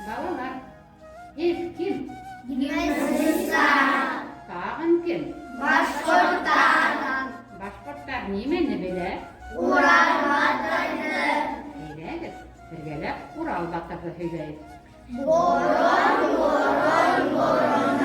Balalar, ilk kim? Gürcistan, Tağın kim? Başkortostan, Başkortlar nimenni bile? Ural batırdı. Eyledir. Birgelep Ural batırdı hüyleyiz. Boron boron boron